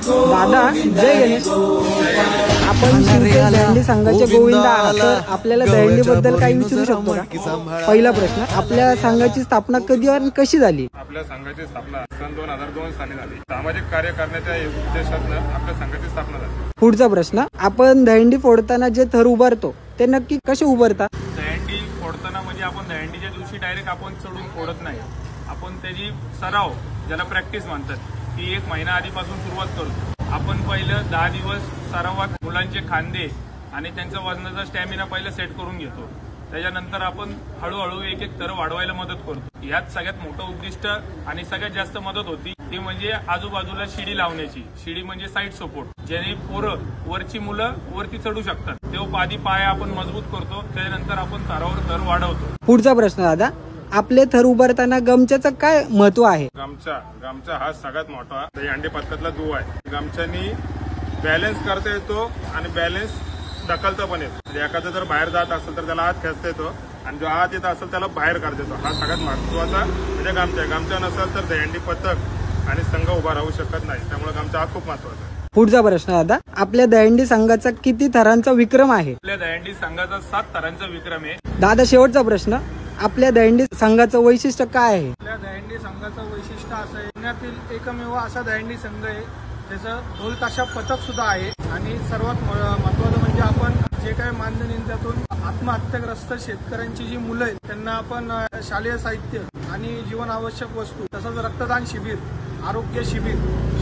दादा जय गणेश। आपण शिवसेना दहीहंडी संघाचे गोविंद आहात, तर आपल्याला दहीहंडी बद्दल काही विचारू शकतो का? पहिला प्रश्न, आपल्या संघाची स्थापना कधी आणि कशी झाली? आपल्या संघाची स्थापना सन 2002 साली झाली। सामाजिक कार्य करण्याच्या उद्देशाने आपल्या संघाची स्थापना झाली। पुढचा प्रश्न, आपण दहीहंडी फोडताना जे थर उभारतो ते नक्की कसे उभारतात? दहीहंडी फोडताना म्हणजे आपण दहीहंडीच्या दिवशी डायरेक्ट आपण चढून फोडत नाही, आपण त्याची सराव ज्याला प्रॅक्टिस म्हणतात ती 1 महिना आधीपासून सुरुवात करतो। आपण पहिलं 10 दिवस सरावात मुलांचे खांदे आणि त्यांचा वजनाचा स्टॅमिना पहिलं सेट करून घेतो। त्याच्यानंतर आपण हळूहळू एक एक थर वाढवायला मदत करतो। यात सगळ्यात मोठं उद्दिष्ट आणि सगळ्यात जास्त मदत होती ती म्हणजे आजूबाजूला शिडी लावण्याची। शिडी म्हणजे साईड सपोर्ट, ज्याने पोरं वरची मुलं वरती चढू शकतात। तेव्हा आधी पाया आपण मजबूत करतो, त्यानंतर आपण थरावर थर वाढवतो। पुढचा प्रश्न दादा, आपले थर उभारताना गमच्याचं काय महत्व आहे? गमचा हा सगळ्यात मोठा दहीहंडी पथकातला दुवा आहे। गमच्यानी बॅलन्स करता येतो आणि बॅलन्स ढकलता पण येतो। म्हणजे एखादा जर बाहेर जात असेल तर त्याला आत खेचता येतो आणि जो आत येत असेल त्याला बाहेर काढता येतो। हा सगळ्यात महत्वाचा म्हणजे गमचा नसेल तर दहीहंडी पथक आणि संघ उभा राहू शकत नाही, त्यामुळे गमचा हा खूप महत्वाचा आहे। पुढचा प्रश्न दादा, आपल्या दहीहंडी संघाचा किती थरांचा विक्रम आहे? आपल्या दहीहंडी संघाचा 7 थरांचा विक्रम आहे। दादा शेवटचा प्रश्न, आपल्या दहीहंडी संघाचं वैशिष्ट्य काय आहे? आपल्या दहीहंडी संघाचं वैशिष्ट्य असं आहे, पुण्यातील एकमेव असा दहीहंडी संघ आहे त्याचं ढोल ताशा पथक सुद्धा आहे। आणि सर्वात महत्वाचं म्हणजे आपण जे काही मानधन आत्महत्याग्रस्त शेतकऱ्यांची जी मुलं आहेत त्यांना आपण शालेय साहित्य आणि जीवन आवश्यक वस्तू तसंच रक्तदान शिबिर, आरोग्य शिबिर,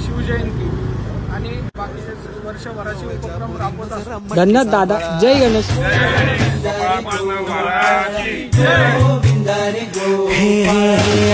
शिवजयंती आणि बाकीचे वर्षभराचे उपक्रम राबवत असतो। धन्यवाद दादा, जय गणेश। जय